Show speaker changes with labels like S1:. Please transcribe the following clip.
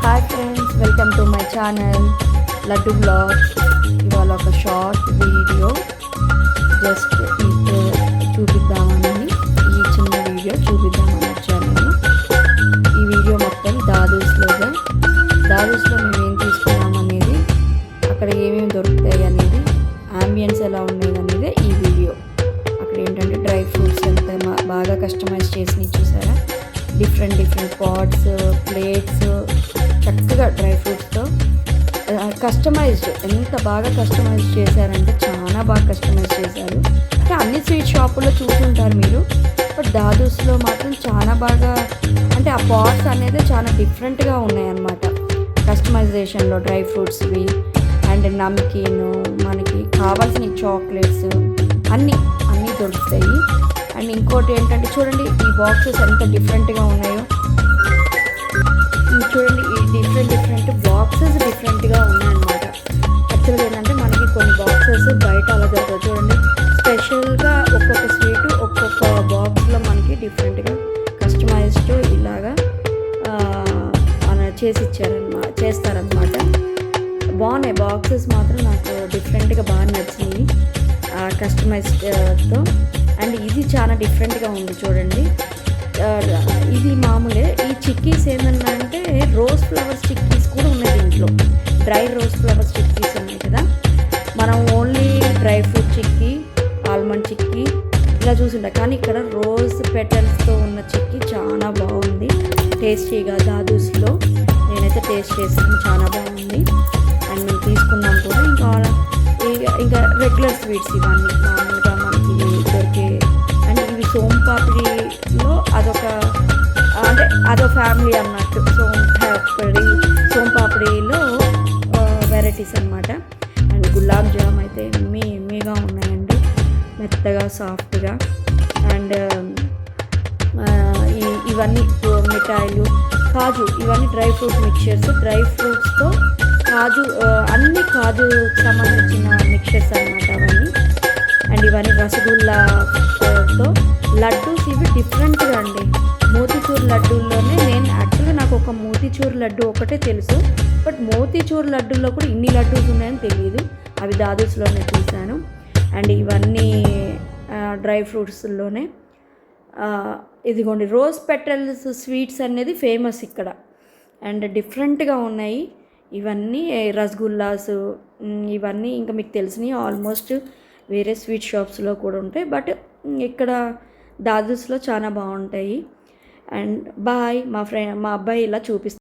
S1: Hi friends, welcome to my channel Laddu blogs. ఇవాళ ఒక short video just మీకు చూపిద్దామని ఈ చిన్న వీడియో చూపిద్దామని వచ్చాను నేను. ఈ వీడియో మొత్తం దాదూస్లో మేము ఏం తీసుకున్నాం అనేది, అక్కడ ఏమేమి దొరుకుతాయి అనేది, అంబియన్స్ ఎలా ఉన్నాయి అనేది ఈ వీడియో. అక్కడ ఏంటంటే డ్రై ఫ్రూట్స్ ఎంత బాగా కస్టమైజ్ చేసి చూసారా, డిఫరెంట్ పాట్స్, ప్లేట్స్, చక్కగా డ్రై ఫ్రూట్స్తో కస్టమైజ్డ్. ఎంత బాగా కస్టమైజ్ చేశారంటే చాలా బాగా కస్టమైజ్ చేశారు. అంటే అన్ని స్వీట్ షాపుల్లో చూసుంటారు మీరు, బట్ దాదూస్లో మాత్రం చాలా బాగా, అంటే ఆ పాట్స్ అనేది చాలా డిఫరెంట్గా ఉన్నాయన్నమాట. కస్టమైజేషన్లో డ్రై ఫ్రూట్స్వి అండ్ నమ్కీను, మనకి కావాల్సిన చాక్లెట్స్ అన్నీ దొరుకుతాయి. అండ్ ఇంకోటి ఏంటంటే చూడండి, ఈ బాక్సెస్ ఎంత డిఫరెంట్గా ఉన్నాయో చూడండి. ఈ డిఫరెంట్ బాక్సెస్ డిఫరెంట్గా ఉన్నాయన్నమాట. యాక్చువల్గా ఏంటంటే మనకి కొన్ని బాక్సెస్ బయట అలా దొరకదు. చూడండి, స్పెషల్గా ఒక్కొక్క స్వీటు ఒక్కొక్క బాక్స్లో మనకి డిఫరెంట్గా కస్టమైజ్డ్ ఇలాగా చేస్తారనమాట. బాగున్నాయి బాక్సెస్ మాత్రం, నాకు డిఫరెంట్గా బాగా నచ్చినాయి కస్టమైజ్డ్తో. అండ్ ఇది చాలా డిఫరెంట్గా ఉంది చూడండి. ఇది మామూలే. ఈ చిక్కీస్ ఏంటంటే రోజ్ ఫ్లవర్స్ చిక్కీస్ కూడా ఉన్నాయి దీంట్లో. డ్రై రోజ్ ఫ్లవర్స్ చిక్కీస్ ఉన్నాయి కదా. మనం only dry fruit chikki, almond chikki ఇలా చూసుంటాం, కానీ ఇక్కడ రోజ్ పెటల్స్తో ఉన్న చిక్కీ చాలా బాగుంది. టేస్టీగా దాదూస్లో నేనైతే టేస్ట్ చేస్తాను, చాలా బాగుంది. అండ్ మేము తీసుకున్నాం కూడా. ఇంకా రెగ్యులర్ స్వీట్స్ ఇవన్నీ మామూలుగా మనకి దొరికే. అండ్ ఇవి సోంపాపిడిలో అదొక ఫ్యామిలీ అన్నట్టు. సోంపాపిడిలో వెరైటీస్ అనమాట. అండ్ గులాబ్ జామ్ అయితే ఎమ్మీగా ఉన్నాయండి, మెత్తగా సాఫ్ట్గా. అండ్ ఇవన్నీ మిఠాయిలు, కాజు, ఇవన్నీ డ్రై ఫ్రూట్ మిక్చర్స్. డ్రై ఫ్రూట్స్తో కాజు, అన్ని కాజుకి సంబంధించిన మిక్చర్స్ అనమాట అవన్నీ. అండ్ ఇవన్నీ రసగుల్లాతో లడ్డూస్. ఇవి డిఫరెంట్గా అండి. మోతీచూర్ లడ్డూల్లోనే యాక్చువల్గా నాకు ఒక మోతీచూర్ లడ్డు ఒకటే తెలుసు, బట్ మోతీచూర్ లడ్డూల్లో కూడా ఇన్ని లడ్డూస్ ఉన్నాయని తెలియదు. అవి దాదూస్లోనే చూశాను. అండ్ ఇవన్నీ డ్రై ఫ్రూట్స్లోనే. ఇదిగోండి, రోజ్ పెటల్స్ స్వీట్స్ అనేది ఫేమస్ ఇక్కడ. అండ్ డిఫరెంట్గా ఉన్నాయి ఇవన్నీ. రసగుల్లాస్ ఇవన్నీ ఇంకా మీకు తెలిసినవి ఆల్మోస్ట్ వేరే స్వీట్ షాప్స్లో కూడా ఉంటాయి, బట్ ఇక్కడ దాదూస్లో చాలా బాగుంటాయి. అండ్ మా అబ్బాయి ఇలా చూపిస్తాను.